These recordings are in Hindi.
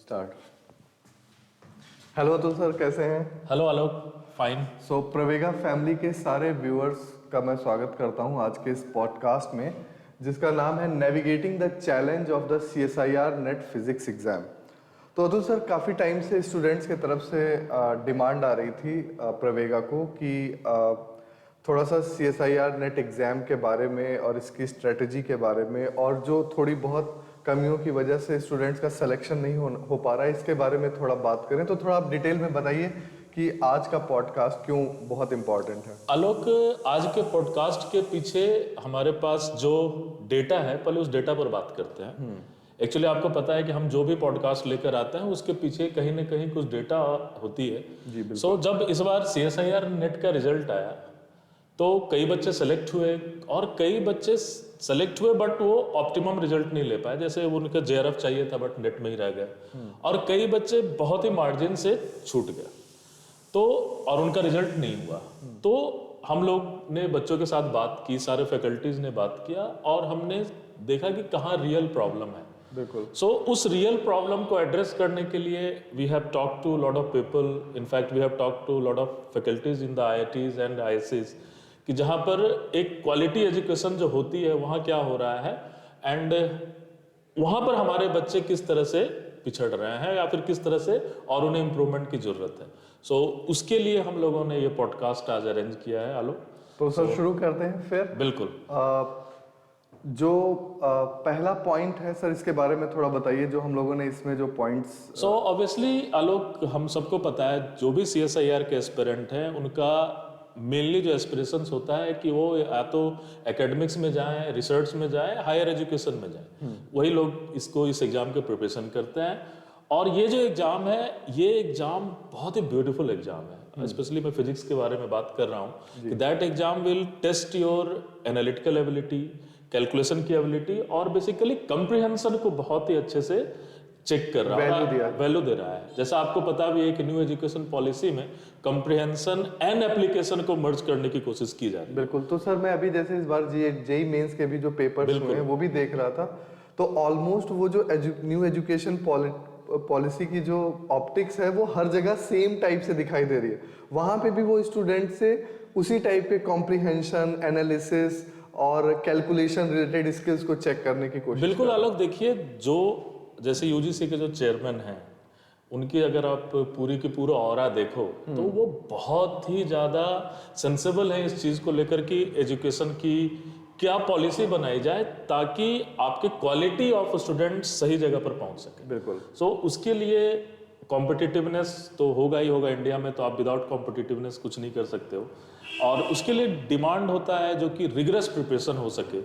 स्टार्ट। हेलो अतुल सर, कैसे हैं? हेलो आलोक, फाइन। प्रवेगा फैमिली के सारे व्यूअर्स का मैं स्वागत करता हूं आज के इस पॉडकास्ट में, जिसका नाम है navigating the challenge of the CSIR net physics exam. तो अतुल सर, काफ़ी टाइम से स्टूडेंट्स की तरफ से डिमांड आ रही थी प्रवेगा को कि थोड़ा सा CSIR नेट एग्ज़ाम के बारे में और इसकी स्ट्रेटजी के बारे में, और जो थोड़ी बहुत कमियों की वजह से स्टूडेंट्स का सिलेक्शन नहीं हो पा रहा है, इसके बारे में थोड़ा बात करें। तो थोड़ा आप डिटेल में बताइए कि आज का पॉडकास्ट क्यों बहुत इम्पोर्टेंट है। आलोक, आज के पॉडकास्ट के पीछे हमारे पास जो डेटा है, पहले उस डेटा पर बात करते हैं। एक्चुअली आपको पता है कि हम जो भी पॉडकास्ट लेकर आते हैं उसके पीछे कहीं ना कहीं कुछ डेटा होती है जी। जब इस बार CSIR नेट का रिजल्ट आया तो कई बच्चे सेलेक्ट हुए और कई बच्चे सेलेक्ट हुए बट वो ऑप्टिमम रिजल्ट नहीं ले पाए। जैसे वो उनका JRF चाहिए था बट नेट में ही रह गए, और कई बच्चे बहुत ही मार्जिन से छूट गए तो और उनका रिजल्ट नहीं हुआ। तो हम लोग ने बच्चों के साथ बात की, सारे फैकल्टीज ने बात किया और हमने देखा कि कहाँ रियल प्रॉब्लम है। बिल्कुल। उस रियल प्रॉब्लम को एड्रेस करने के लिए we have talk to lot of people, in fact we have talk to lot of faculties in the IITs and ISCs, कि जहाँ पर एक क्वालिटी एजुकेशन जो होती है वहाँ क्या हो रहा है एंड वहाँ पर हमारे बच्चे किस तरह से पिछड़ रहे हैं या फिर किस तरह से और उन्हें इम्प्रूवमेंट की जरूरत है। उसके लिए हम लोगों ने ये पॉडकास्ट आज अरेंज किया है। आलोक, तो सर शुरू करते हैं फिर। बिल्कुल। पहला पॉइंट है सर, इसके बारे में थोड़ा बताइए, जो हम लोगों ने इसमें जो पॉइंट्स। ऑब्वियसली आलोक, हम सबको पता है जो भी CSIR के एस्पिरेंट हैं उनका मेनली जो एस्पिरेशंस होता है कि वो या तो एकेडमिक्स में जाएं, रिसर्च में जाएं, हायर एजुकेशन में जाएं। वही लोग इस एग्जाम के प्रिपरेशन करते हैं। और ये जो एग्जाम है, ये एग्जाम बहुत ही ब्यूटीफुल एग्जाम है। स्पेशली मैं फिजिक्स के बारे में बात कर रहा हूँ कि that exam will test your analytical ability, calculation की एबिलिटी और बेसिकली कंप्रिहेंशन को बहुत ही अच्छे से चेक कर रहा है, वैल्यू दे रहा है। जैसा आपको पता भी है कि न्यू एजुकेशन पॉलिसी में कंप्रिहेंशन एंड एप्लीकेशन को मर्ज करने की कोशिश की जा रही है। बिल्कुल। तो सर मैं अभी जैसे इस बार JEE मेंस के भी जो पेपर्स हुए हैं वो भी देख रहा था, तो ऑलमोस्ट वो जो न्यू एजुकेशन पॉलिसी की जो ऑप्टिक्स है वो हर जगह सेम टाइप से दिखाई दे रही है। वहां पे भी वो स्टूडेंट से उसी टाइप के कॉम्प्रिहेंशन, एनालिसिस और कैलकुलेशन रिलेटेड स्किल्स को चेक करने की कोशिश। बिल्कुल आलोक, देखिए जो जैसे UGC के जो चेयरमैन हैं उनकी अगर आप पूरी की पूरा ऑरा देखो तो वो बहुत ही ज़्यादा सेंसिबल है इस चीज़ को लेकर कि एजुकेशन की क्या पॉलिसी बनाई जाए ताकि आपके क्वालिटी ऑफ स्टूडेंट्स सही जगह पर पहुंच सके। बिल्कुल। उसके लिए कॉम्पिटिटिवनेस तो होगा ही होगा। इंडिया में तो आप विदाउट कॉम्पिटिटिवनेस कुछ नहीं कर सकते हो, और उसके लिए डिमांड होता है जो कि रिगरस प्रिपरेशन हो सके।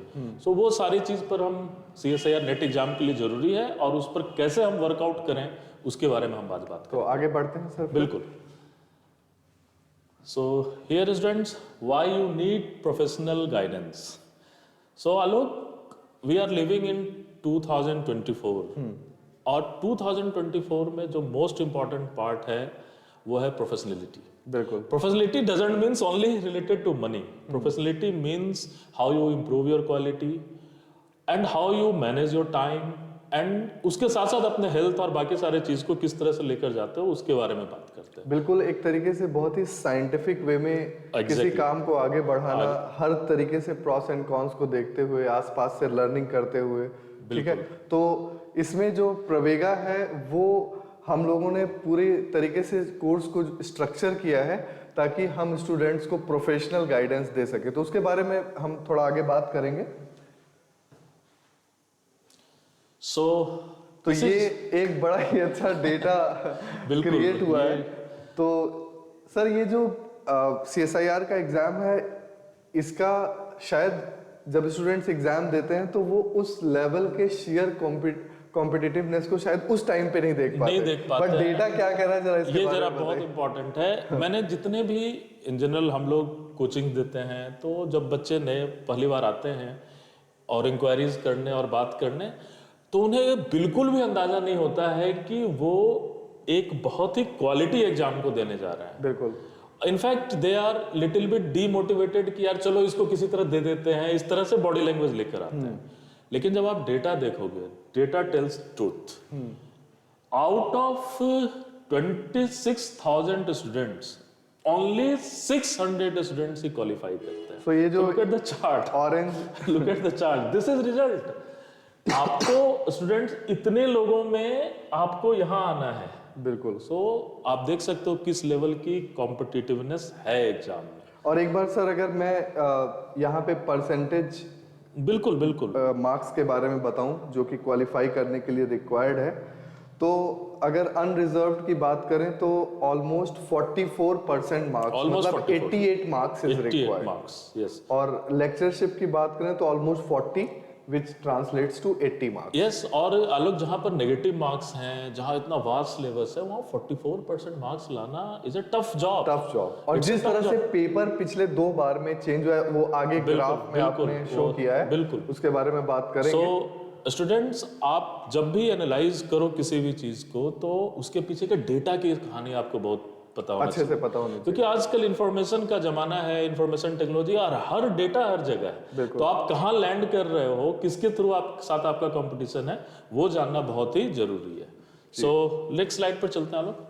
वो सारी चीज़ पर हम CSIR नेट एग्जाम के लिए जरूरी है और उस पर कैसे हम वर्कआउट करें उसके बारे में हम आज बात करें। तो आगे बढ़ते हैं सर। बिल्कुल। Here students, why you need professional guidance. Alok, we are living in 2024 और 2024 में जो मोस्ट इंपॉर्टेंट पार्ट है वो है प्रोफेशनलिटी। बिल्कुल। Professionality doesn't means only related to money. Professionality means how you improve your quality and how you manage your time, and उसके साथ साथ अपने हेल्थ और बाकी सारे चीज को किस तरह से लेकर जाते हो उसके बारे में बात करते हैं। बिल्कुल, एक तरीके से बहुत ही साइंटिफिक वे में किसी काम को आगे बढ़ाना, हर तरीके से प्रॉस एंड कॉन्स को देखते हुए, आसपास से लर्निंग करते हुए। ठीक है, तो इसमें जो प्रवेगा है वो हम लोगों ने पूरी तरीके से कोर्स को स्ट्रक्चर किया है ताकि हम स्टूडेंट्स को प्रोफेशनल गाइडेंस दे सके। तो उसके बारे में हम थोड़ा आगे बात करेंगे। तो ये एक बड़ा ही अच्छा डेटा क्रिएट हुआ है। तो सर ये जो CSIR का एग्जाम है, इसका शायद जब स्टूडेंट्स एग्जाम देते हैं तो वो उस लेवल के शेयर कॉम्पिटिटिवनेस को शायद उस टाइम पे नहीं देख पाते। बट डेटा क्या कह रहा है, जरा इसके बारे में बहुत इंपॉर्टेंट है। मैंने जितने भी इन जनरल हम लोग कोचिंग देते हैं, तो जब बच्चे नए पहली बार आते हैं और इंक्वायरीज करने और बात करने, तो उन्हें बिल्कुल भी अंदाजा नहीं होता है कि वो एक बहुत ही क्वालिटी एग्जाम को देने जा रहे हैं। बिल्कुल। In fact they are little bit demotivated कि यार चलो इसको किसी तरह दे देते हैं, इस तरह से बॉडी लैंग्वेज लेकर आते हैं। लेकिन जब आप डेटा देखोगे, data tells truth. Out of 26,000 students only 600 students ही क्वालिफाई करते हैं. तो ये जो look at the chart, orange look at the chart, this is result. आपको स्टूडेंट्स इतने लोगों में आपको यहाँ आना है. बिल्कुल. सो आप देख सकते हो किस लेवल की कॉम्पिटिटिवनेस है एग्जाम में. और एक बार सर अगर मैं यहाँ पे परसेंटेज बिल्कुल बिल्कुल मार्क्स के बारे में बताऊं जो कि क्वालिफाई करने के लिए रिक्वायर्ड है, तो अगर अनरिजर्व्ड की बात करें तो ऑलमोस्ट 44% मार्क्स, Almost मतलब 44. 88 marks is 88 required. Marks, yes. और लेक्चरशिप की बात करें तो almost 40 which translates to 80 marks. Yes, और आलोक जहाँ पर नेगेटिव मार्क्स हैं, जहाँ इतना वास्ट सिलेबस है, वहाँ 44% मार्क्स लाना is a tough job. Tough job. और It's a जिस tough तरह से पेपर पिछले 2 बार में चेंज हुआ है वो आगे ग्राफ में बिल्कुल, आपने शो वो- किया है, बिल्कुल. उसके बारे में बात करेंगे. सो स्टूडेंट्स, आप जब भी एनालाइज करो किसी भी चीज को, तो उसके पीछे के डेटा की कहानी आपको बहुत पता होना अच्छे से पता होना चाहिए. क्योंकि आजकल इंफॉर्मेशन का जमाना है, इंफॉर्मेशन टेक्नोलॉजी, और हर डेटा हर जगह है. तो आप कहाँ लैंड कर रहे हो, किसके थ्रू आप साथ आपका कंपटीशन है, वो जानना बहुत ही जरूरी है. सो नेक्स्ट स्लाइड पर चलते हैं आलोक.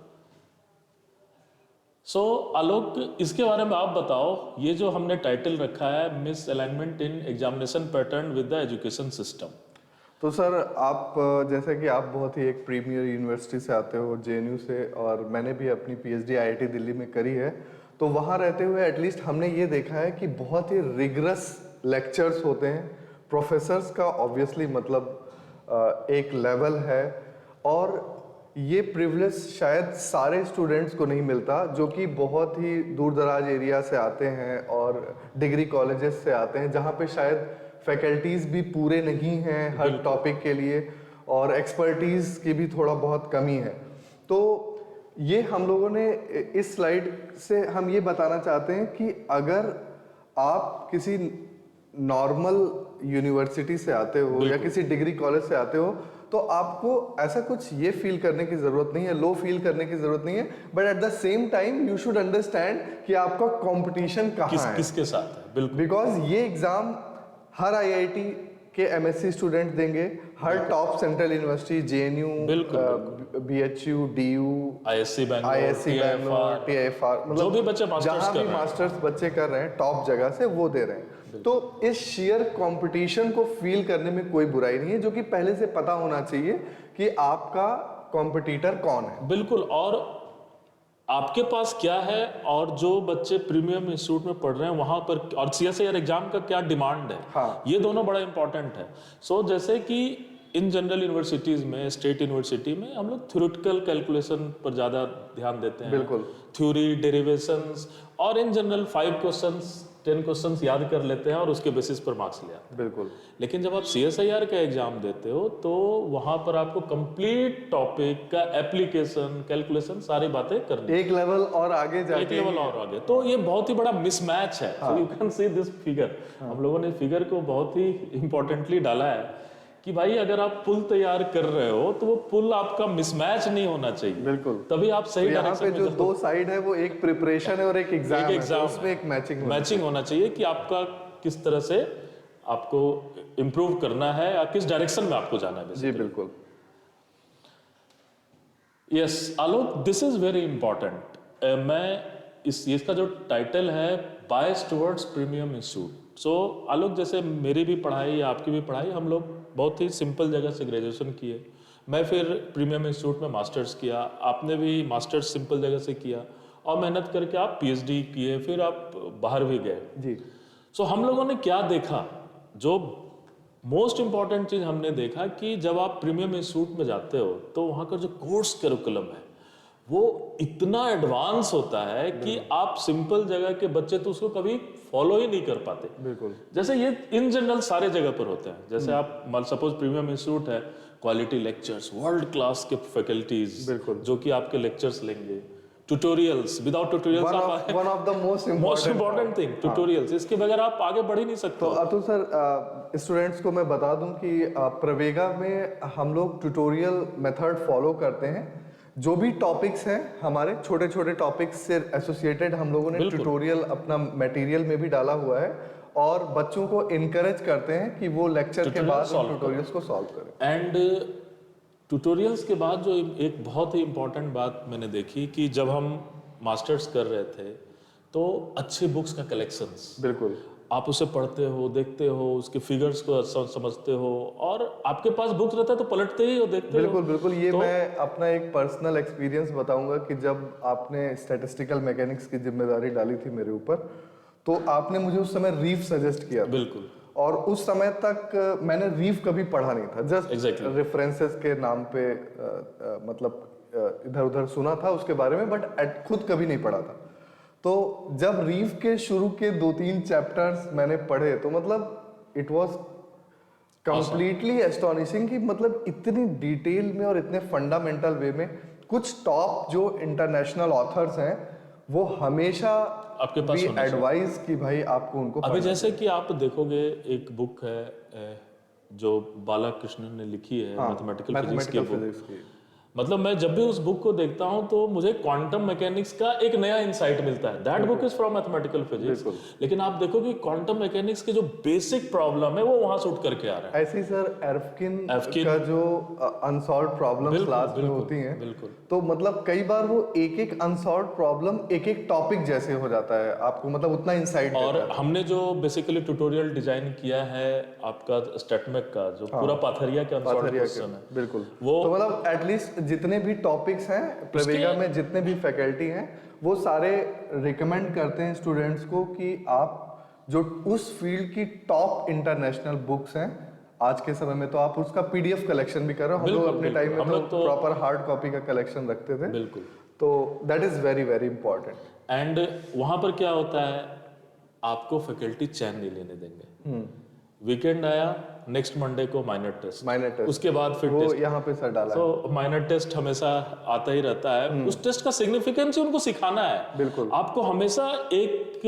सो आलोक, इसके बारे में आप बताओ. ये जो हमने टाइटल रखा है, miss alignment in examination pattern with the education system. तो सर आप जैसे कि आप बहुत ही एक प्रीमियर यूनिवर्सिटी से आते हो, जेएनयू से, और मैंने भी अपनी पीएचडी आईआईटी दिल्ली में करी है, तो वहाँ रहते हुए एटलीस्ट हमने ये देखा है कि बहुत ही रिगरस लेक्चर्स होते हैं. प्रोफेसर्स का ऑब्वियसली मतलब एक लेवल है, और ये प्रिविलेज शायद सारे स्टूडेंट्स को नहीं मिलता जो कि बहुत ही दूर दराज एरिया से आते हैं और डिग्री कॉलेजेस से आते हैं, जहाँ पे शायद फैकल्टीज भी पूरे नहीं हैं हर टॉपिक के लिए, और एक्सपर्टीज की भी थोड़ा बहुत कमी है. तो ये हम लोगों ने इस स्लाइड से हम ये बताना चाहते हैं कि अगर आप किसी नॉर्मल यूनिवर्सिटी से आते हो या किसी डिग्री कॉलेज से आते हो, तो आपको ऐसा कुछ ये फील करने की जरूरत नहीं है, लो फील करने की जरूरत नहीं है, but at the same time you should understand कि आपका कंपटीशन कहाँ है, किसके साथ है. बिल्कुल. बिकॉज ये एग्जाम हर आईआईटी के एमएससी स्टूडेंट देंगे, हर top central university, JNU, BHU, DU, ISC Bangalore, TIFR, जो मतलब भी बच्चे मास्टर्स जहां कर भी रहे हैं, मास्टर्स बच्चे कर रहे हैं टॉप जगह से, वो दे रहे हैं. तो इस शेयर कंपटीशन को फील करने में कोई बुराई नहीं है, जो कि पहले से पता होना चाहिए कि आपका कॉम्पिटिटर कौन है. बिल्कुल. और आपके पास क्या है, और जो बच्चे प्रीमियम इंस्टीट्यूट में पढ़ रहे हैं वहां पर, और सीएसआईआर एग्जाम का क्या डिमांड है. हाँ. ये दोनों बड़ा इंपॉर्टेंट है. सो जैसे कि इन जनरल यूनिवर्सिटीज में, स्टेट यूनिवर्सिटी में, हम लोग थ्योरेटिकल कैलकुलेशन पर ज्यादा ध्यान देते हैं. बिल्कुल. थ्योरी, डेरिवेशंस, और इन जनरल 5 क्वेश्चंस 10 क्वेश्चंस याद कर लेते हैं और उसके बेसिस पर मार्क्स ले आते हैं. बिल्कुल. लेकिन जब आप सीएसआईआर का एग्जाम देते हो, तो वहां पर आपको कंप्लीट टॉपिक का एप्लीकेशन, कैलकुलेशन, सारी बातें करनी है. एक लेवल और आगे एक जाके लेवल और आगे. तो ये बहुत ही बड़ा मिसमैच है. You can see this figure. हम लोगों ने फिगर को बहुत ही इंपॉर्टेंटली डाला है कि भाई अगर आप पुल तैयार कर रहे हो, तो वो पुल आपका मिसमैच नहीं होना चाहिए. बिल्कुल. तभी आप सही यहाँ डायरेक्शन पे में जो जाओ. दो साइड है वो एक प्रिपरेशन है और एक एग्जाम है, तो एग्जाम उसमें एक मैचिंग होना चाहिए कि आपका किस तरह से आपको इम्प्रूव करना है या किस डायरेक्शन में आपको जाना है. जी बिल्कुल. Yes Alok, this is very important. मैं इसका जो टाइटल है, बायस टुवर्ड्स प्रीमियम इंस्टीट्यूट. सो आलोक, जैसे मेरी भी पढ़ाई या आपकी भी पढ़ाई, हम लोग बहुत ही सिंपल जगह से ग्रेजुएशन किए. मैं फिर प्रीमियम इंस्टीट्यूट में मास्टर्स किया. आपने भी मास्टर्स सिंपल जगह से किया, और मेहनत करके आप पीएचडी किए, फिर आप बाहर भी गए. जी. सो हम लोगों ने क्या देखा, जो मोस्ट इंपॉर्टेंट चीज हमने देखा कि जब आप प्रीमियम इंस्टीट्यूट में जाते हो, तो वहाँ का जो कोर्स करिकुलम है वो इतना एडवांस होता है कि आप सिंपल जगह के बच्चे तो उसको कभी फॉलो ही नहीं कर पाते. बिल्कुल. जैसे ये इन जनरल सारे जगह पर होते हैं. जैसे आप सपोज प्रीमियम इंस्टीट्यूट है, क्वालिटी लेक्चर्स, वर्ल्ड क्लास के फैकल्टीज जो कि आपके लेक्चर्स लेंगे, ट्यूटोरियल्स. विदाउट ट्यूटोरियल्स आप one of the most important thing, tutorials. इसके बगैर आप आगे बढ़ ही नहीं सकते. तो अतुल सर, स्टूडेंट्स को मैं बता दूं कि प्रवेगा में हम लोग ट्यूटोरियल मेथड फॉलो करते हैं. जो भी टॉपिक्स हैं हमारे, छोटे छोटे टॉपिक्स से एसोसिएटेड, हम लोगों ने ट्यूटोरियल अपना मटेरियल में भी डाला हुआ है, और बच्चों को इनकरेज करते हैं कि वो लेक्चर के बाद ट्यूटोरियल्स को सॉल्व करें. एंड ट्यूटोरियल्स के बाद जो एक बहुत ही इम्पोर्टेंट बात मैंने देखी कि जब हम मास्टर्स कर रहे थे तो अच्छी बुक्स का कलेक्शंस, बिल्कुल आप उसे पढ़ते हो, देखते हो, उसके फिगर्स को समझते हो, और आपके पास बुक रहता है तो पलटते ही हो, देखते बिल्कुल हो। बिल्कुल ये मैं अपना एक पर्सनल एक्सपीरियंस बताऊंगा कि जब आपने स्टैटिस्टिकल मैकेनिक्स की जिम्मेदारी डाली थी मेरे ऊपर, तो आपने मुझे उस समय रीफ सजेस्ट किया था। बिल्कुल और उस समय तक मैंने रीफ कभी पढ़ा नहीं था, जस्ट Exactly. रेफरेंसेस के नाम पे मतलब इधर उधर सुना था उसके बारे में, बट खुद कभी नहीं पढ़ा था। तो जब रीफ के शुरू के 2-3 चैप्टर्स मैंने पढ़े तो मतलब इट वाज कंप्लीटली एस्टोनिशिंग कि मतलब इतनी डिटेल में और इतने फंडामेंटल वे में कुछ टॉप जो इंटरनेशनल ऑथर्स हैं वो हमेशा आपके पास भी होना चाहिए। एडवाइस कि भाई आपको उनको अभी पढ़ना जैसे कि आप देखोगे एक बुक है जो बालाकृष्णन ने लिखी है, मैथमेटिकल फिजिक्स की मैथमेटिकल बुक। फिजिक्स की। मतलब मैं जब भी उस बुक को देखता हूं तो मुझे क्वांटम मैकेनिक्स का एक नया इंसाइट मिलता है। That book is from mathematical physics, लेकिन आप देखो कि क्वांटम मैकेनिक्स के जो बेसिक प्रॉब्लम है वो वहां से उठ करके आ रहा है। ऐसे ही सर एर्फकिन एर्फकिन का जो अनसॉल्व्ड प्रॉब्लम्स बिल्कुल लास्ट में बिल्कुल होती हैं, बिल्कुल तो मतलब कई बार वो एक एक अनसॉल्व्ड प्रॉब्लम एक एक टॉपिक जैसे हो जाता है, आपको मतलब उतना इंसाइट और देता है। हमने जो बेसिकली ट्यूटोरियल डिजाइन किया है आपका स्टेटमेक का, जो पूरा पाथरिया के अनसॉल्व्ड पाथरिया के क्वेश्चन है, बिल्कुल वो तो मतलब एटलीस्ट जितने भी टॉपिक्स हैं प्रवेगा में, जितने भी फैकल्टी हैं, वो सारे रिकमेंड करते हैं स्टूडेंट्स को कि आप जो उस फील्ड की टॉप इंटरनेशनल बुक्स हैं, आज के समय में तो आप उसका पीडीएफ कलेक्शन भी कर रहे हो, हम लोग बिल्कुल, अपने बिल्कुल। टाइम में हम लोग तो प्रॉपर हार्ड कॉपी का कलेक्शन रखते थे, बिल्कुल। तो that is very very important. And वहां पर क्या होता है, आपको फैकल्टी चैन नहीं लेने देंगे। वीकेंड आया, नेक्स्ट मंडे को माइनर टेस्ट, माइनर टेस्ट उसके बाद फिर वो टेस्ट। यहाँ पे सर डाला है। तो माइनर टेस्ट हमेशा आता ही रहता है। उस टेस्ट का सिग्निफिकेंस ही उनको सिखाना है। बिल्कुल आपको हमेशा एक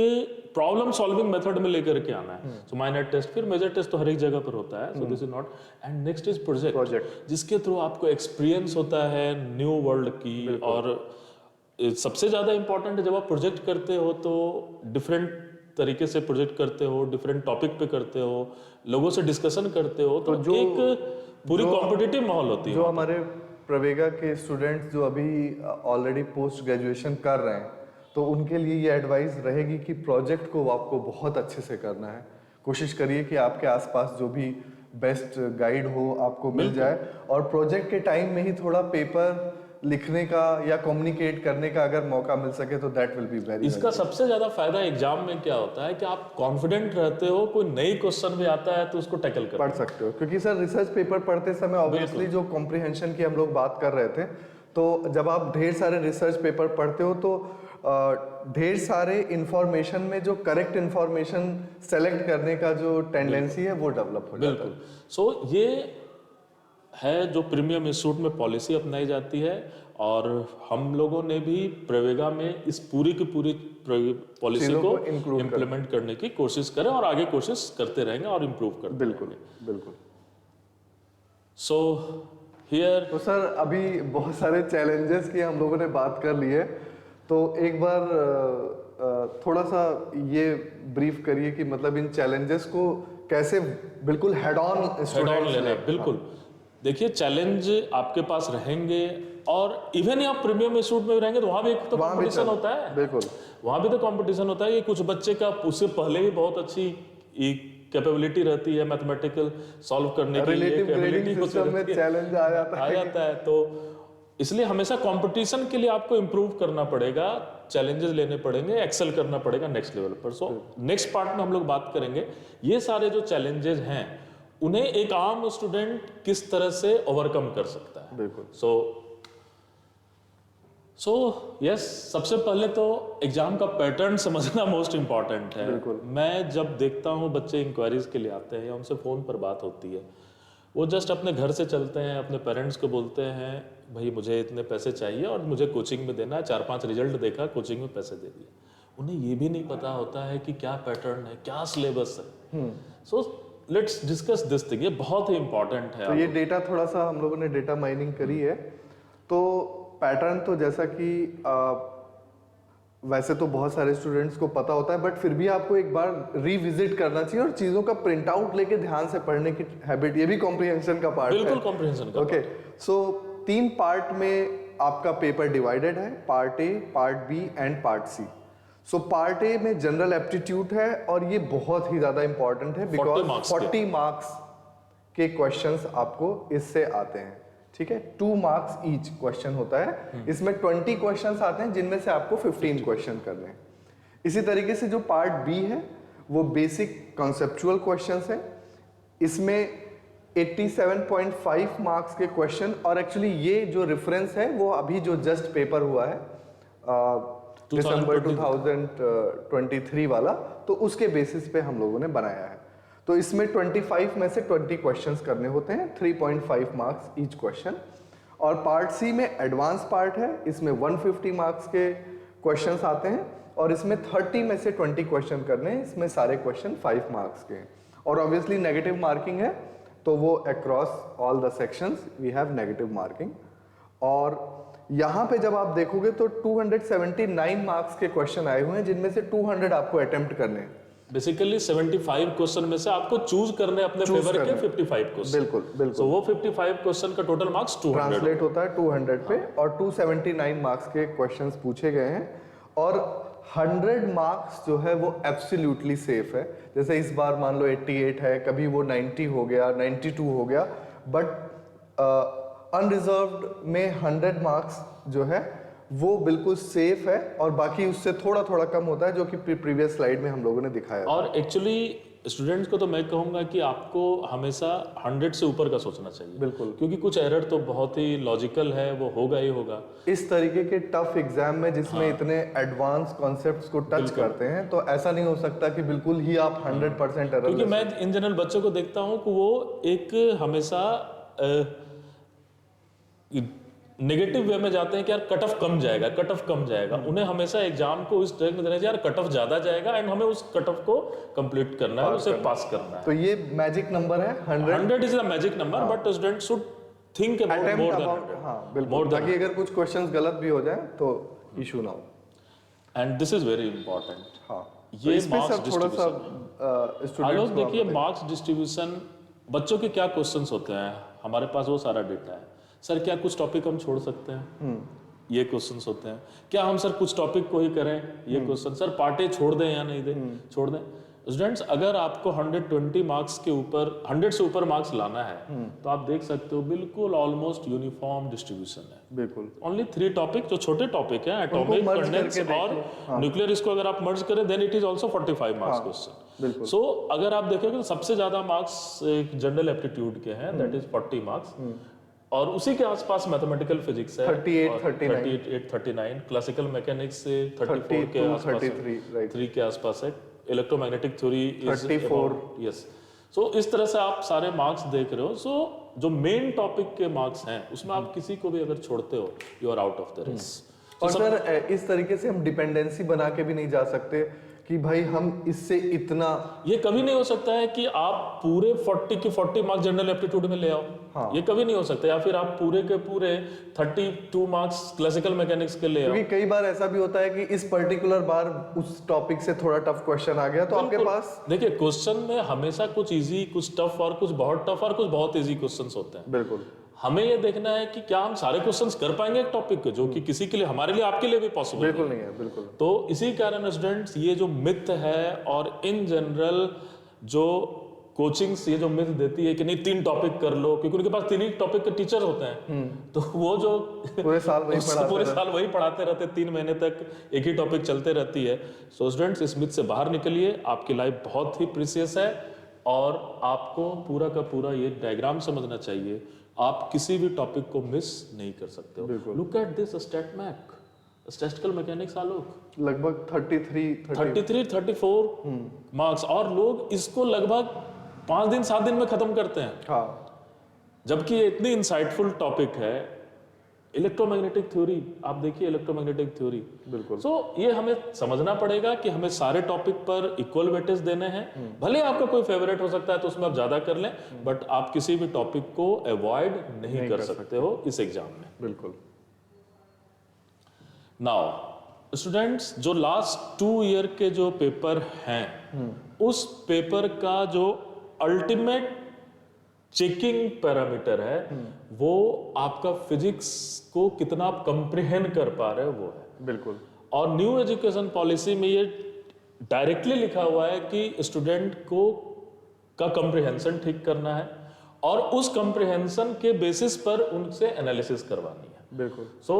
प्रॉब्लम सॉल्विंग मेथड में लेकर के आना है। सो माइनर टेस्ट, फिर मेजर टेस्ट तो हर एक जगह पर होता है। So this is not, and next is project, जिसके थ्रू आपको एक्सपीरियंस होता है न्यू वर्ल्ड की। और सबसे ज्यादा इंपॉर्टेंट है, जब आप प्रोजेक्ट करते हो तो डिफरेंट तरीके से प्रोजेक्ट करते हो, डिफरेंट टॉपिक पे करते हो, लोगों से डिस्कशन करते हो, तो जो एक पूरी कॉम्पिटिटिव माहौल होती है। जो हमारे प्रवेगा के स्टूडेंट्स जो अभी ऑलरेडी पोस्ट ग्रेजुएशन कर रहे हैं, तो उनके लिए ये एडवाइस रहेगी कि प्रोजेक्ट को आपको बहुत अच्छे से करना है। कोशिश करिए कि आपके आसपास जो भी बेस्ट गाइड हो आपको मिल जाए, और प्रोजेक्ट के टाइम में ही थोड़ा पेपर लिखने का या कम्युनिकेट करने का अगर मौका मिल सके तो दैट विल बी वेरी। इसका सबसे ज्यादा फायदा एग्जाम में क्या होता है कि आप कॉन्फिडेंट रहते हो, कोई नई क्वेश्चन भी आता है तो उसको टैकल कर पढ़ सकते हो, क्योंकि सर रिसर्च पेपर पढ़ते समय ऑब्वियसली जो कॉम्प्रिहेंशन की हम लोग बात कर रहे थे, तो जब आप ढेर सारे रिसर्च पेपर पढ़ते हो तो ढेर सारे इंफॉर्मेशन में जो करेक्ट इंफॉर्मेशन सेलेक्ट करने का जो टेंडेंसी है वो डेवलप हो जाता है। बिल्कुल। सो ये है जो प्रीमियम इंस्टीट्यूट में पॉलिसी अपनाई जाती है, और हम लोगों ने भी प्रवेगा में इस पूरी की पूरी पॉलिसी चीज़ों को को include इम्प्लीमेंट करने की कोशिश करें, और आगे कोशिश करते रहेंगे और इम्प्रूव करते बिल्कुल बिल्कुल। सो हियर तो सर अभी बहुत सारे चैलेंजेस की हम लोगों ने बात कर ली है, तो एक बार थोड़ा सा ये ब्रीफ करिए कि मतलब इन चैलेंजेस को कैसे बिल्कुल हेड ऑन स्टूडेंट्स लेना। बिल्कुल, देखिए चैलेंज आपके पास रहेंगे, और इवन आप प्रीमियम इंस्टीट्यूट में रहेंगे तो वहां भी एक तो कंपटीशन होता है। बिल्कुल, वहां भी तो कंपटीशन होता है कि कुछ बच्चे का उससे पहले ही बहुत अच्छी कैपेबिलिटी रहती है मैथमेटिकल सॉल्व करने की, रिलेटिव ग्रेडिंग सिस्टम में चैलेंज आ जाता है। तो इसलिए हमेशा कंपटीशन के लिए आपको इंप्रूव करना पड़ेगा, चैलेंजेस लेने पड़ेंगे, एक्सेल करना पड़ेगा नेक्स्ट लेवल पर। सो नेक्स्ट पार्ट में हम लोग बात करेंगे ये सारे जो चैलेंजेस हैं उन्हें एक आम स्टूडेंट किस तरह से ओवरकम कर सकता है। बिल्कुल। सो यस, सबसे पहले तो एग्जाम का पैटर्न समझना मोस्ट इंपॉर्टेंट है। मैं जब देखता हूँ बच्चे इंक्वायरीज के लिए आते हैं या उनसे फोन पर बात होती है, वो जस्ट अपने घर से चलते हैं, अपने पेरेंट्स को बोलते हैं भाई मुझे इतने पैसे चाहिए और मुझे कोचिंग में देना है, 4-5 रिजल्ट देखा, कोचिंग में पैसे दे दिए। उन्हें ये भी नहीं पता होता है कि क्या पैटर्न है, क्या सिलेबस है। So let's discuss this thing, ये बहुत ही इंपॉर्टेंट है। तो ये डेटा थोड़ा सा हम लोगों ने डेटा माइनिंग करी है, तो पैटर्न तो जैसा कि वैसे तो बहुत सारे स्टूडेंट्स को पता होता है, बट फिर भी आपको एक बार रिविजिट करना चाहिए और चीज़ों का प्रिंट आउट लेके ध्यान से पढ़ने की हैबिट, ये भी कॉम्प्रिहेंशन का पार्ट है। बिल्कुल कॉम्प्रिहेंशन का ओके। सो 3 पार्ट में आपका पेपर डिवाइडेड है, part A, part B and part C. So part A में जनरल एप्टीट्यूड है और ये बहुत ही ज्यादा इंपॉर्टेंट है 40 बिकॉज marks 40 मार्क्स के क्वेश्चंस आपको इससे आते हैं, ठीक है। 2 मार्क्स ईच क्वेश्चन होता है, इसमें 20 क्वेश्चंस आते हैं जिनमें से आपको 15 क्वेश्चन करने हैं। इसी तरीके से जो पार्ट बी है वो बेसिक कॉन्सेप्चुअल क्वेश्चंस है, इसमें 87.5 मार्क्स के क्वेश्चन, और एक्चुअली ये जो रेफरेंस है वो अभी जो जस्ट पेपर हुआ है दिसंबर 2023 वाला, तो उसके बेसिस पे हम लोगों ने बनाया है। तो इसमें 25 में से 20 क्वेश्चंस करने होते हैं, 3.5 मार्क्स ईच क्वेश्चन। और पार्ट सी में एडवांस पार्ट है, इसमें 150 मार्क्स के क्वेश्चंस आते हैं और इसमें 30 में से 20 क्वेश्चन करने हैं, इसमें सारे क्वेश्चन 5 मार्क्स के हैं। और ऑब्वियसली नेगेटिव मार्किंग है, तो वो across all the sections we have negative marking. और यहाँ पे जब आप देखोगे तो 279 मार्क्स के क्वेश्चन आए हुए हैं, जिनमें से 200 आपको अटेम्प्ट करने हैं। बेसिकली 75 क्वेश्चन में से आपको चूज करने अपने फेवर के 55 क्वेश्चन। बिल्कुल बिल्कुल। तो वो 55 क्वेश्चन का टोटल मार्क्स 200 ट्रांसलेट होता है 200 पे, और 279 मार्क्स के क्वेश्चंस पूछे गए हैं। और 100 मार्क्स जो है वो एब्सोल्युटली सेफ है। जैसे इस बार मान लो 88 है, कभी वो 90 हो गया, 92 हो गया, बट अनरिजर्व्ड में 100 मार्क्स जो है वो बिल्कुल सेफ है, और बाकी उससे थोड़ा थोड़ा कम होता है, जो कि प्रीवियस स्लाइड में हम लोगों ने दिखाया। और एक्चुअली स्टूडेंट्स को तो मैं कहूंगा कि आपको हमेशा 100 से ऊपर का सोचना चाहिए। बिल्कुल, क्योंकि कुछ एरर तो बहुत ही लॉजिकल है, वो होगा ही होगा। इस तरीके के टफ एग्जाम में जिसमें इतने एडवांस कॉन्सेप्ट्स को टच करते हैं, तो ऐसा नहीं हो सकता कि बिल्कुल ही आप 100% एरर। क्योंकि मैं इन जनरल बच्चों को देखता हूँ कि वो एक हमेशा नेगेटिव वे में जाते हैं कि यार कट ऑफ कम जाएगा, कट ऑफ कम जाएगा। उन्हें हमेशा एग्जाम को इस ट्रैक में देना चाहिए, यार कट ऑफ ज्यादा जाएगा एंड हमें उस कट ऑफ को कंप्लीट करना है, उसे पास करना है। तो ये मैजिक नंबर है 100 is the magic number, but student should think about more than 100। हाँ बिल्कुल, ताकि अगर कुछ क्वेश्चंस गलत भी हो जाए तो इशू ना हो। And this is very important. हाँ, ये इस पे मार्क्स सर थोड़ा सा डिस्ट्रीब्यूशन, आलोक देखिए मार्क्स डिस्ट्रीब्यूशन बच्चों के क्या क्वेश्चंस होते हैं, हमारे पास वो सारा डेटा है। सर क्या कुछ टॉपिक हम छोड़ सकते हैं, ये क्वेश्चंस होते हैं। क्या हम सर कुछ टॉपिक को ही करें, ये क्वेश्चन। सर पार्टे छोड़ दें या नहीं दें, छोड़ दें। स्टूडेंट्स अगर आपको 120 मार्क्स के ऊपर 100 से ऊपर मार्क्स लाना है, तो आप देख सकते हो बिल्कुल ऑलमोस्ट यूनिफॉर्म डिस्ट्रीब्यूशन है। बिल्कुल, ओनली 3 टॉपिक जो छोटे टॉपिक हैं, एटॉमिक, कंडेंस और न्यूक्लियर, इसको अगर आप मर्ज करें then it is also 45 marks question. So अगर आप देखेंगे तो सबसे ज्यादा मार्क्स जनरल एप्टीट्यूड के हैं, दैट इज 40 मार्क्स, और उसी के आसपास मैथमेटिकल फिजिक्स है 38-39, क्लासिकल मैकेनिक्स से 34 के आसपास, 3 के आसपास है, इलेक्ट्रोमैग्नेटिक थ्योरी इज 34। यस, सो इस तरह से आप सारे मार्क्स देख रहे हो। सो जो मेन टॉपिक के मार्क्स हैं उसमें आप किसी को भी अगर छोड़ते हो, you are out of the race. और सर इस तरीके से हम डिपेंडेंसी बना के भी नहीं जा सकते कि भाई हम इससे इतना, ये कभी नहीं हो सकता है कि आप पूरे 40 के 40 मार्क्स जनरल एप्टीट्यूड में ले आओ। हाँ। ये कभी नहीं हो सकता। या फिर आप पूरे के पूरे 32 मार्क्स क्लासिकल मैकेनिक्स के ले आओ। क्योंकि कई बार ऐसा भी होता है कि इस पर्टिकुलर बार उस टॉपिक से थोड़ा टफ क्वेश्चन आ गया, तो आपके पास देखिए क्वेश्चन में हमेशा कुछ इजी, कुछ टफ, और कुछ बहुत टफ और कुछ बहुत इजी क्वेश्चंस होते हैं। बिल्कुल, हमें ये देखना है कि क्या हम सारे क्वेश्चंस कर पाएंगे एक टॉपिक के, जो कि किसी के लिए, हमारे लिए, आपके लिए भी पॉसिबल बिल्कुल नहीं है। बिल्कुल, तो इसी कारण स्टूडेंट्स ये जो मिथ है, और इन जनरल जो कोचिंग्स ये जो मिथ देती है कि नहीं 3 टॉपिक कर लो, क्योंकि उनके पास 3 ही टॉपिक के टीचर होते हैं, तो वो जो पूरे साल वही पढ़ाते रहते, 3 महीने तक एक ही टॉपिक चलते रहती है। सो स्टूडेंट्स इस मिथ से बाहर निकलिए, आपकी लाइफ बहुत ही प्रीशियस है, और आपको पूरा का पूरा ये डायग्राम समझना चाहिए। आप किसी भी टॉपिक को मिस नहीं कर सकते हो। Look at this stat mech, statistical mechanics Alok लगभग 34 मार्क्स, और लोग इसको लगभग 5 दिन 7 दिन में खत्म करते हैं। हाँ, जबकि ये इतनी इंसाइटफुल टॉपिक है। इलेक्ट्रोमैग्नेटिक थ्योरी, आप देखिए इलेक्ट्रोमैग्नेटिक थ्योरी। बिल्कुल। सो ये हमें समझना पड़ेगा कि हमें सारे टॉपिक पर इक्वल वेटेज देने हैं। भले आपका कोई फेवरेट हो सकता है तो उसमें आप ज्यादा कर लें, बट आप किसी भी टॉपिक को अवॉइड नहीं कर सकते हो इस एग्जाम में। बिल्कुल। नाउ स्टूडेंट्स, जो लास्ट 2 ईयर के जो पेपर हैं, उस पेपर का जो अल्टीमेट चेकिंग पैरामीटर है, वो आपका फिजिक्स को कितना आप कंप्रिहेंड कर पा रहे हो वो है। बिल्कुल। और न्यू एजुकेशन पॉलिसी में ये डायरेक्टली लिखा हुआ है कि स्टूडेंट को का कंप्रिहेंशन ठीक करना है और उस कंप्रिहेंशन के बेसिस पर उनसे एनालिसिस करवानी है। बिल्कुल। सो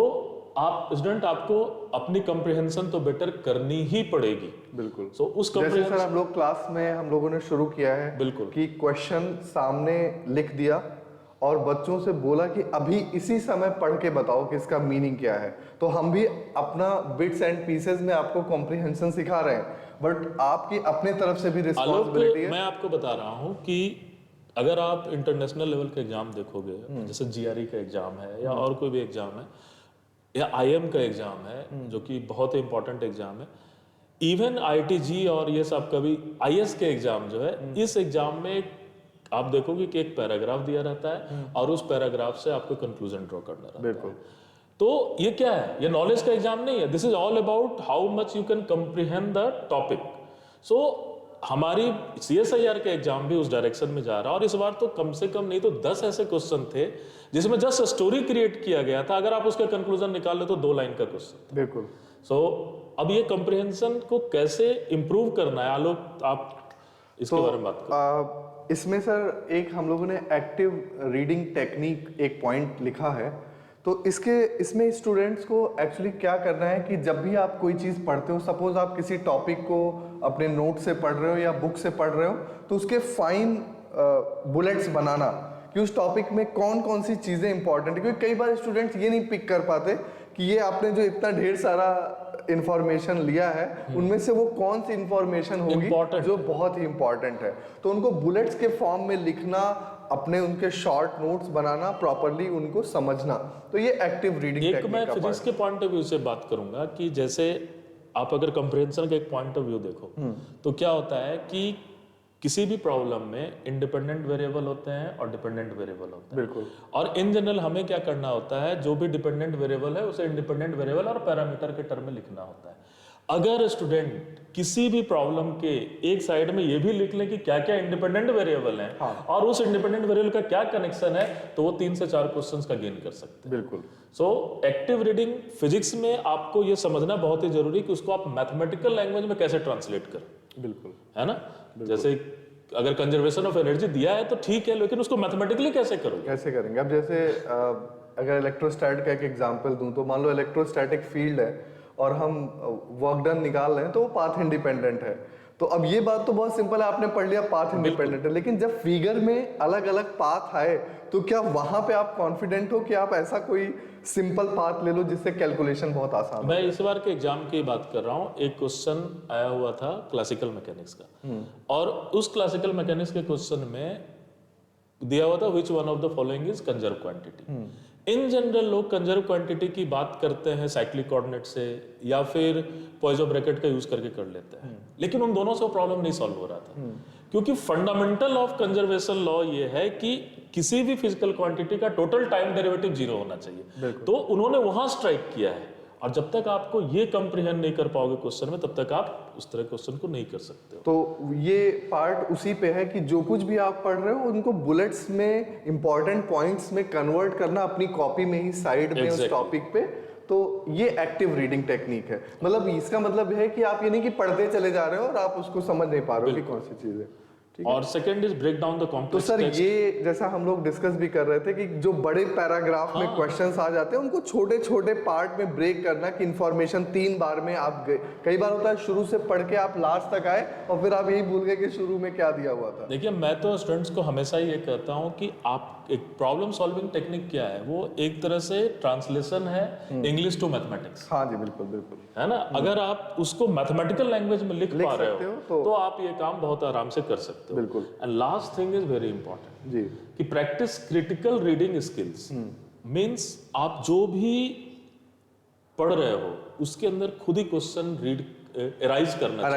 आप स्टूडेंट आपको अपनी कंप्रिहेंशन तो बेटर करनी ही पड़ेगी। बिल्कुल। सो उस जैसे कंप्रिहेंशन सर हम लोग क्लास में हम लोगों ने शुरू किया है बिल्कुल कि क्वेश्चन सामने लिख दिया और बच्चों से बोला कि अभी इसी समय पढ़ के बताओ कि इसका मीनिंग क्या है। तो हम भी अपना बिट्स एंड पीसेस में आपको कॉम्प्रिहेंशन सिखा रहे हैं, बट आपकी अपने तरफ से भी रिस्पॉन्सिबिलिटी है। मैं आपको बता रहा हूँ कि अगर आप इंटरनेशनल लेवल के एग्जाम देखोगे, जैसे जीआरई का एग्जाम है या और कोई भी एग्जाम है या आईएम का एग्जाम है जो कि बहुत ही इंपॉर्टेंट एग्जाम है, इवन आईटीजी और ये सब का भी आईएएस के एग्जाम जो है, इस एग्जाम में आप देखोगे कि एक पैराग्राफ दिया रहता है और उस पैराग्राफ से आपको कंक्लूजन ड्रॉ करना रहता है। बिल्कुल। तो ये क्या है? ये नॉलेज का एग्जाम नहीं है। This is all about how much you can comprehend the topic. So हमारी सीएसआईआर के एग्जाम भी उस डायरेक्शन में जा रहा है और इस बार तो कम से कम नहीं तो 10 ऐसे क्वेश्चन थे जिसमें जस्ट स्टोरी क्रिएट किया गया था। अगर आप उसका कंक्लूजन निकाल ले तो 2 लाइन का क्वेश्चन। बिल्कुल। सो अब ये कंप्रिहेंशन को कैसे इंप्रूव करना है, आलोक आप इसके बारे में बात करो। इसमें सर एक हम लोगों ने एक्टिव रीडिंग टेक्निक एक पॉइंट लिखा है। तो इसमें स्टूडेंट्स को एक्चुअली क्या करना है कि जब भी आप कोई चीज़ पढ़ते हो, सपोज आप किसी टॉपिक को अपने नोट से पढ़ रहे हो या बुक से पढ़ रहे हो, तो उसके फाइन बुलेट्स बनाना कि उस टॉपिक में कौन कौन सी चीज़ें इंपॉर्टेंट है। क्योंकि कई बार स्टूडेंट्स ये नहीं पिक कर पाते कि ये आपने जो इतना ढेर सारा इंफॉर्मेशन लिया है उनमें से वो कौन सी इंफॉर्मेशन होगी जो बहुत ही इंपॉर्टेंट है। तो उनको बुलेट्स के फॉर्म में लिखना, अपने उनके शॉर्ट नोट्स बनाना, प्रॉपरली उनको समझना, तो ये एक्टिव रीडिंग एक टेक्निक मैं का फिजिक्स के पॉइंट ऑफ व्यू से बात करूंगा कि जैसे आप अगर कंप्रिहेंशन का एक पॉइंट ऑफ व्यू देखो तो क्या होता है कि किसी भी प्रॉब्लम में इंडिपेंडेंट वेरिएबल होते हैं और डिपेंडेंट वेरिएबल होते हैं। बिल्कुल। और इन जनरल हमें क्या करना होता है, जो भी डिपेंडेंट वेरिएबल है उसे इंडिपेंडेंट वेरिएबल और पैरामीटर के टर्म में लिखना होता है। अगर स्टूडेंट किसी भी प्रॉब्लम के एक साइड में ये भी लिख लें कि क्या क्या इंडिपेंडेंट वेरिएबल हैं और उस इंडिपेंडेंट वेरिएबल का क्या कनेक्शन है, तो वो 3 से 4 क्वेश्चंस का गेन कर सकते हैं। बिल्कुल। सो एक्टिव रीडिंग फिजिक्स में आपको ये समझना बहुत ही जरूरी है कि उसको आप मैथमेटिकल लैंग्वेज में कैसे ट्रांसलेट करें। बिल्कुल। है ना? जैसे अगर कंजर्वेशन ऑफ एनर्जी दिया है तो ठीक है, लेकिन उसको मैथमेटिकली कैसे करोगे? कैसे करेंगे? अब जैसे अगर इलेक्ट्रोस्टैट का एक एग्जांपल दूं तो मान लो इलेक्ट्रोस्टैटिक फील्ड है और हम वर्क डन निकाल रहे हैं तो वो पाथ इंडिपेंडेंट है। तो अब ये बात तो बहुत सिंपल है, आपने पढ़ लिया पाथ इंडिपेंडेंट है, लेकिन जब फिगर में अलग अलग पाथ आए तो क्या वहां पे आप कॉन्फिडेंट हो कि आप ऐसा कोई सिंपल पाथ ले लो जिससे कैलकुलेशन बहुत आसान हो? मैं इस बार के एग्जाम की बात कर रहा हूँ। एक क्वेश्चन आया हुआ था क्लासिकल मैकेनिक्स का और उस क्लासिकल मैकेनिक्स के क्वेश्चन में दिया हुआ था which one of the following is conserve quantity. In general लोग कंजर्व क्वांटिटी की बात करते हैं साइक्लिक कोऑर्डिनेट से या फिर पॉइजो ब्रैकेट का यूज करके कर लेते हैं, लेकिन उन दोनों से वो प्रॉब्लम नहीं सॉल्व हो रहा था क्योंकि फंडामेंटल ऑफ कंजर्वेशन लॉ ये है कि किसी भी फिजिकल क्वांटिटी का टोटल टाइम डेरिवेटिव 0 होना चाहिए। तो उन्होंने वहां स्ट्राइक किया है और जब तक आपको ये कंप्रीहेंड नहीं कर पाओगे क्वेश्चन में, तब तक आप उस तरह क्वेश्चन को नहीं कर सकते हो। तो ये पार्ट उसी पे है कि जो कुछ भी आप पढ़ रहे हो उनको बुलेट्स में इंपॉर्टेंट पॉइंट्स में कन्वर्ट करना अपनी कॉपी में ही साइड में उस टॉपिक पे। तो ये एक्टिव रीडिंग टेक्निक है। मतलब इसका मतलब है कि आप ये नहीं कि पढ़ते चले जा रहे हो और आप उसको समझ नहीं पा रहे हो कि कौन सी चीज है। और second is break down the complex. तो सर ये जैसा हम लोग डिस्कस भी कर रहे थे कि जो बड़े पैराग्राफ में क्वेश्चंस आ जाते हैं उनको छोटे छोटे पार्ट में ब्रेक करना कि इंफॉर्मेशन 3 बार में आप गए। कई बार होता है शुरू से पढ़ के आप लास्ट तक आए और फिर आप यही भूल गए कि शुरू में क्या दिया हुआ था। देखिए मैं तो स्टूडेंट्स को हमेशा ये कहता हूँ कि आप एक प्रॉब्लम सॉल्विंग टेक्निक क्या है, वो एक तरह से ट्रांसलेशन है इंग्लिश टू मैथमेटिक्स। हाँ जी बिल्कुल बिल्कुल, है ना? अगर आप उसको मैथमेटिकल लैंग्वेज में लिख पा रहे हो तो आप ये काम बहुत आराम से कर सकते हो। बिल्कुल। And last thing is very important जी कि practice critical reading skills. Means आप जो भी पढ़ रहे हो उसके अंदर खुद ही क्वेश्चन रीड एराइज करना,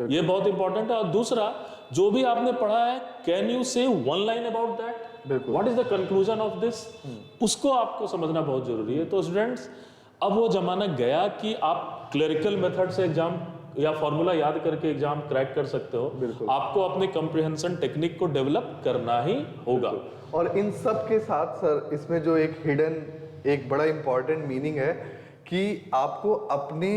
ये बहुत इंपॉर्टेंट है। और दूसरा, जो भी आपने पढ़ा है, कैन यू से one line about that, what is the conclusion of this, उसको आपको समझना बहुत जरूरी है। तो स्टूडेंट्स, अब वो जमाना गया कि आप क्लरिकल मेथड से एग्जाम या फॉर्मूला याद करके एग्जाम क्रैक कर सकते हो, आपको अपनी कॉम्प्रिहेंशन टेक्निक को डेवलप करना ही होगा। और इन सब के साथ सर इसमें जो एक हिडन एक बड़ा इंपॉर्टेंट मीनिंग है कि आपको अपने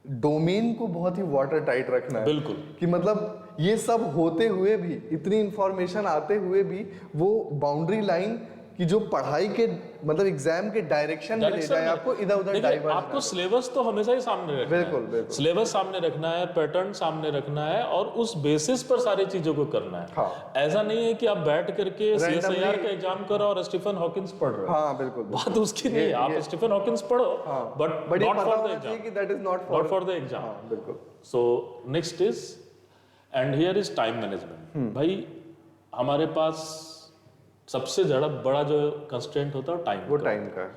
डोमेन को बहुत ही वाटर टाइट रखना है। बिल्कुल, कि मतलब ये सब होते हुए भी, इतनी इंफॉर्मेशन आते हुए भी, वो बाउंड्री लाइन कि जो पढ़ाई के मतलब एग्जाम के डायरेक्शन में ले जाए, आपको इधर उधर डाइवर्ट। आपको सिलेबस तो हमेशा ही सामने रखना है। बिल्कुल। सिलेबस सामने रखना है, पैटर्न सामने रखना है और उस बेसिस पर सारी चीजों को करना है। हाँ। ऐसा नहीं है कि आप बैठ करके सीएसआईआर का एग्जाम करो और स्टीफन हॉकिंस पढ़ रहे हो। हाँ बिल्कुल। बात उसकी नहीं है, आप स्टीफन हॉकिंस पढ़ो, but not for the exam, कि that is not for the exam. बिल्कुल। So next is, and here is time management. भाई हमारे पास सबसे बड़ा जो कंस्ट्रेंट होता है टाइम, वो टाइम का है।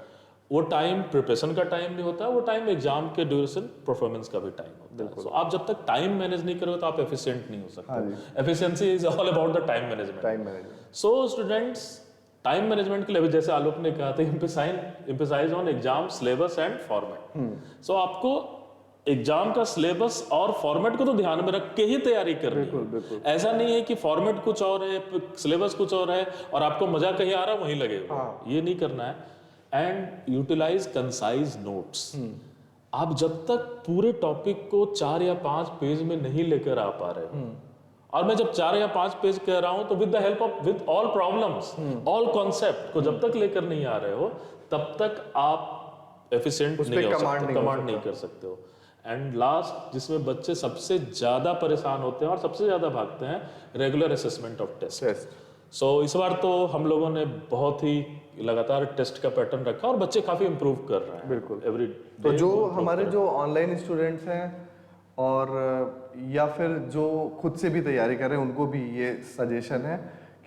वो टाइम प्रिपरेशन का टाइम नहीं होता, वो टाइम एग्जाम के ड्यूरेशन परफॉर्मेंस का भी टाइम होता है। सो आप जब तक टाइम मैनेज नहीं करोगे तो आप एफिशिएंट नहीं हो सकते। Efficiency is all about the time management. So students, time management के लिए जैसे आलोक ने कहा था, emphasize on exam syllabus and format. So आपको एग्जाम का सिलेबस और फॉर्मेट को तो ध्यान में रख के ही तैयारी करनी है। ऐसा नहीं है कि फॉर्मेट कुछ और है, सिलेबस कुछ और है और आपको मजा कहीं आ रहा है वहीं लगेगा। ये नहीं करना है। And utilise concise notes. आप जब तक पूरे टॉपिक को 4 या 5 पेज में नहीं लेकर आ पा रहे हो, और मैं जब 4 या 5 पेज कह रहा हूं तो with the help of with all problems, all concept को जब तक लेकर नहीं आ रहे हो तब तक आप एफिशिएंट नहीं हो सकते, कमांड नहीं कर सकते हो। एंड लास्ट, जिसमें बच्चे सबसे ज्यादा परेशान होते हैं और सबसे ज्यादा भागते हैं, रेगुलर असेसमेंट ऑफ टेस्ट। सो इस बार तो हम लोगों ने बहुत ही लगातार टेस्ट का पैटर्न रखा और बच्चे काफी इंप्रूव कर रहे हैं। बिल्कुल। एवरी तो जो हमारे जो ऑनलाइन स्टूडेंट्स हैं और या फिर जो खुद से भी तैयारी कर रहे हैं, उनको भी ये सजेशन है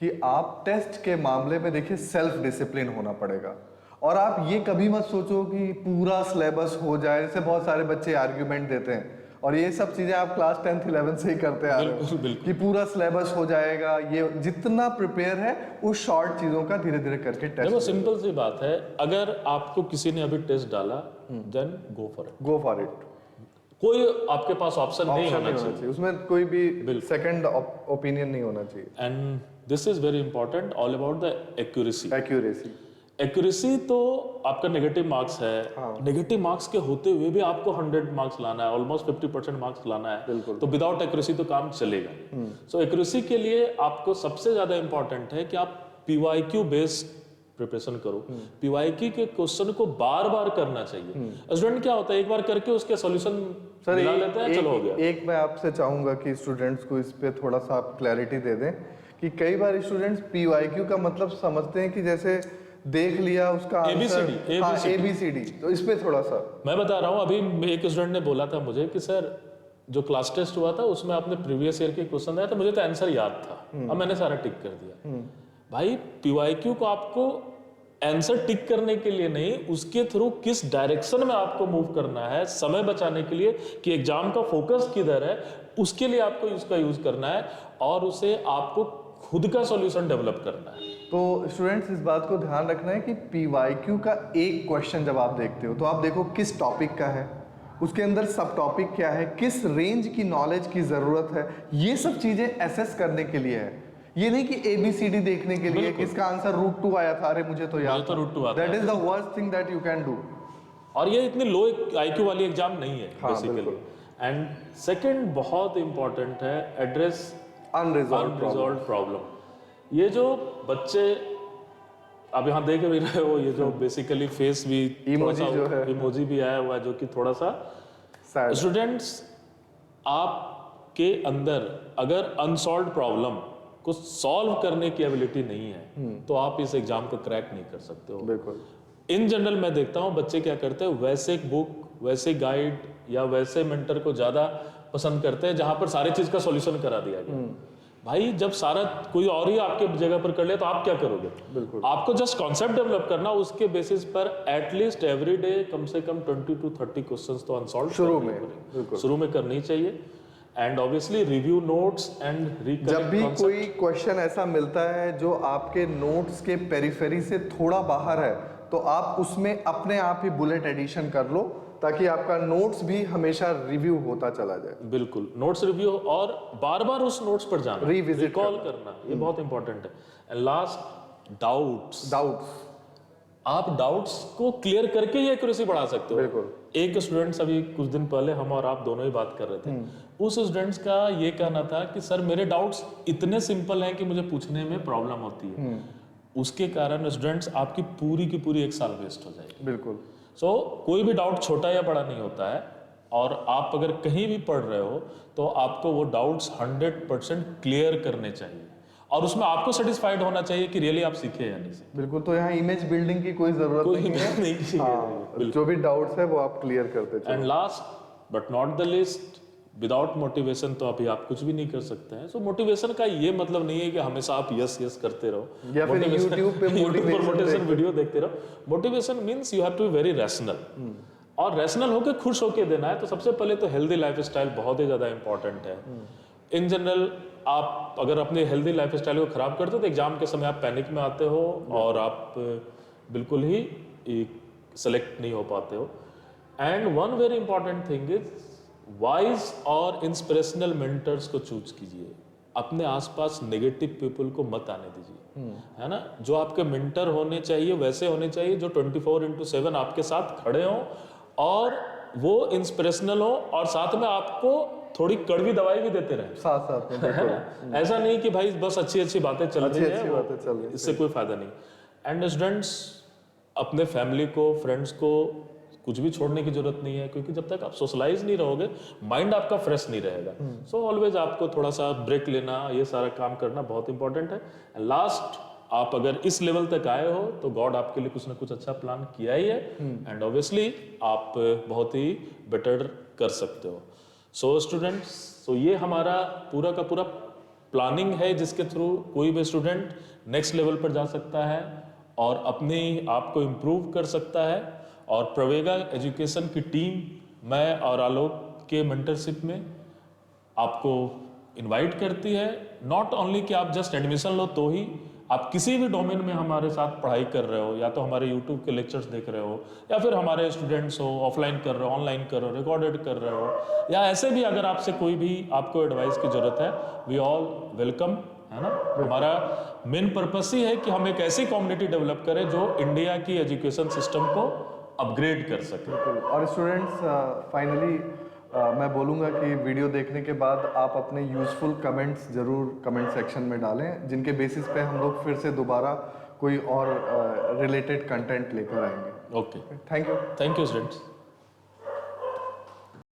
कि आप टेस्ट के मामले में देखिए सेल्फ डिसिप्लिन होना पड़ेगा। और आप ये कभी मत सोचो कि पूरा सिलेबस हो जाए, जैसे बहुत सारे बच्चे आर्ग्यूमेंट देते हैं और ये सब चीजें आप क्लास 10th 11th से ही करते आ रहे हो कि पूरा सिलेबस हो जाएगा। ये जितना प्रिपेयर है उस शॉर्ट चीजों का धीरे धीरे करके टेस्ट। देखो सिंपल सी बात है, अगर आपको किसी ने अभी टेस्ट डाला, देन गो फॉर इट। कोई आपके पास ऑप्शन नहीं होना चाहिए, उसमें कोई भी सेकंड ओपिनियन नहीं होना चाहिए। And this is very important, all about the accuracy. तो आपका नेगेटिव मार्क्स है, नेगेटिव मार्क्स के होते हुए भी आपको 100 मार्क्स लाना है, ऑलमोस्ट 50% मार्क्स लाना है, तो विदाउट एक्यूरेसी तो काम चलेगा नहीं। सो एक्यूरेसी के लिए आपको सबसे ज्यादा इंपॉर्टेंट है कि आप पीवाईक्यू बेस्ड प्रिपरेशन करो। पीवाईक्यू के क्वेश्चन को बार बार करना चाहिए। स्टूडेंट क्या होता है, एक बार करके उसके सॉल्यूशन मिला लेते हैं, चलो हो गया। एक मैं आपसे चाहूंगा कि स्टूडेंट्स को इस पे थोड़ा सा आप क्लैरिटी दे दें कि कई बार स्टूडेंट्स पीवाईक्यू का मतलब समझते हैं कि जैसे देख लिया उसका ABCD। तो इस पे थोड़ा सा मैं बता रहा हूँ। अभी एक स्टूडेंट ने बोला था मुझे कि सर जो क्लास टेस्ट हुआ था उसमें आपने प्रीवियस ईयर के क्वेश्चन दिया था, मुझे तो आंसर याद था, अब मैंने सारा टिक कर दिया। भाई पीवाईक्यू को आपको आंसर टिक करने के लिए नहीं, उसके थ्रू किस डायरेक्शन में आपको मूव करना है, समय बचाने के लिए कि एग्जाम का फोकस किधर है, उसके लिए आपको इसका यूज करना है और उसे आपको खुद का सॉल्यूशन डेवलप करना है। तो स्टूडेंट्स इस बात को ध्यान रखना है कि पीवाईक्यू का एक क्वेश्चन जब आप देखते हो तो आप देखो किस टॉपिक का है, उसके अंदर सब टॉपिक क्या है, किस रेंज की नॉलेज की जरूरत है, ये सब चीजें एसेस करने के लिए है। ये नहीं कि ABCD देखने के लिए कि इसका आंसर रूट 2 आया था, अरे मुझे तो याद था। That is the worst thing that you can do. और ये इतनी लो IQ वाली एग्जाम नहीं है बेसिकली। एंड सेकंड बहुत इंपॉर्टेंट है, एड्रेस अनरिजॉल्व्ड प्रॉब्लम। ये जो बच्चे अब यहाँ देख भी रहे हो, ये जो बेसिकली फेस भी इमोजी भी आया हुआ है जो कि थोड़ा सा स्टूडेंट्स, आपके अंदर अगर अनसॉल्व्ड प्रॉब्लम को सॉल्व करने की एबिलिटी नहीं है तो आप इस एग्जाम को क्रैक नहीं कर सकते हो। बिल्कुल। इन जनरल मैं देखता हूँ बच्चे क्या करते हैं, वैसे बुक, वैसे गाइड या वैसे मेंटर को ज्यादा पसंद करते हैं जहां पर सारी चीज का सॉल्यूशन करा दिया गया। भाई जब सारा कोई और ही आपके जगह पर कर ले तो आप क्या करोगे? बिल्कुल। आपको जस्ट कॉन्सेप्ट डेवलप करना, उसके बेसिस पर एटलीस्ट एवरी डे कम से कम 20 to 30 क्वेश्चंस तो अनसॉल्व शुरू में करनी चाहिए। And obviously review notes and जब भी कोई क्वेश्चन ऐसा मिलता है जो आपके नोट्स के पेरिफेरी से थोड़ा बाहर है तो आप उसमें अपने आप ही बुलेट एडिशन कर लो, ताकि आपका नोट्स भी हमेशा रिव्यू होता चला जाए। बिल्कुल, नोट्स रिव्यू और बार बार उस नोट्स पर जाना, Revisit रिकॉल करना, ये बहुत इंपॉर्टेंट है। And last, doubts. आप डाउट्स को क्लियर करके ही एक्यूरेसी बढ़ा सकते हो। बिल्कुल। एक स्टूडेंट्स, अभी कुछ दिन पहले हम और आप दोनों ही बात कर रहे थे, उस स्टूडेंट्स का ये कहना था कि सर मेरे डाउट्स इतने सिंपल हैं कि मुझे पूछने में प्रॉब्लम होती है। उसके कारण स्टूडेंट्स आपकी पूरी की पूरी एक साल वेस्ट हो जाएगी। बिल्कुल। सो कोई भी डाउट छोटा या बड़ा नहीं होता है, और आप अगर कहीं भी पढ़ रहे हो तो आपको वो डाउट्स 100% क्लियर करने चाहिए, और उसमें आपको सेटिस्फाइड होना चाहिए कि रियली आप सीखे या नहीं सीखे। बिल्कुल, तो यहाँ इमेज बिल्डिंग की कोई जरूरत नहीं है। नहीं हाँ, जो भी डाउट्स है वो आप क्लियर करते चलो। And last but not the list, without motivation तो अभी आप कुछ भी नहीं कर सकते हैं। सो मोटिवेशन का ये मतलब नहीं है कि हमेशा आप यस यस करते रहो, या फिर YouTube पे मोटिवेशन वीडियो देखते रहो। Motivation means you have to be very rational, और रैशनल होकर खुश होकर देना है। तो सबसे पहले तो हेल्दी लाइफस्टाइल बहुत ही ज्यादा इंपॉर्टेंट है। इन जनरल आप अगर अपने हेल्दी लाइफस्टाइल को खराब करते हो तो एग्जाम के समय आप पैनिक में आते हो और आप बिल्कुल ही सेलेक्ट नहीं हो पाते हो। And one very important thing is wise और इंस्पिरेशनल मेंटर्स को चूज कीजिए। अपने आसपास नेगेटिव पीपल को मत आने दीजिए, है ना। जो आपके मेंटर होने चाहिए वैसे होने चाहिए जो 24/7 आपके साथ खड़े हों, और वो इंस्पिरेशनल हो, और साथ में आपको थोड़ी कड़वी दवाई भी देते रहे साथ साथ में। बिल्कुल। ऐसा नहीं कि भाई बस अच्छी अच्छी बातें चल रही है, इससे कोई फायदा नहीं। एंड स्टूडेंट्स, अपने फैमिली को, फ्रेंड्स को कुछ भी छोड़ने की जरूरत नहीं है, क्योंकि जब तक आप सोशलाइज नहीं रहोगे माइंड आपका फ्रेश नहीं रहेगा। सो ऑलवेज आपको थोड़ा सा ब्रेक लेना, ये सारा काम करना बहुत इंपॉर्टेंट है। लास्ट, आप अगर इस लेवल तक आए हो तो गॉड आपके लिए कुछ ना कुछ अच्छा प्लान किया ही है, एंड ऑब्वियसली आप बहुत ही बेटर कर सकते हो। सो स्टूडेंट्स, सो ये हमारा पूरा का पूरा प्लानिंग है जिसके थ्रू कोई भी स्टूडेंट नेक्स्ट लेवल पर जा सकता है और अपने आप को इम्प्रूव कर सकता है। और प्रवेगा एजुकेशन की टीम, मैं और आलोक के मेंटरशिप में आपको इनवाइट करती है। नॉट ओनली कि आप जस्ट एडमिशन लो तो ही, आप किसी भी डोमेन में हमारे साथ पढ़ाई कर रहे हो, या तो हमारे यूट्यूब के लेक्चर्स देख रहे हो, या फिर हमारे स्टूडेंट्स हो, ऑफलाइन कर रहे हो, ऑनलाइन कर रहे हो, रिकॉर्डेड कर रहे हो, या ऐसे भी अगर आपसे कोई भी आपको एडवाइस की जरूरत है, वी ऑल वेलकम, है ना। हमारा मेन पर्पस ही है कि हम एक ऐसी कम्युनिटी डेवलप करें जो इंडिया की एजुकेशन सिस्टम को अपग्रेड कर सके। और स्टूडेंट्स, फाइनली मैं बोलूँगा कि वीडियो देखने के बाद आप अपने यूज़फुल कमेंट्स ज़रूर कमेंट सेक्शन में डालें, जिनके बेसिस पे हम लोग फिर से दोबारा कोई और रिलेटेड कंटेंट लेकर आएंगे। Okay, thank you. Thank you students.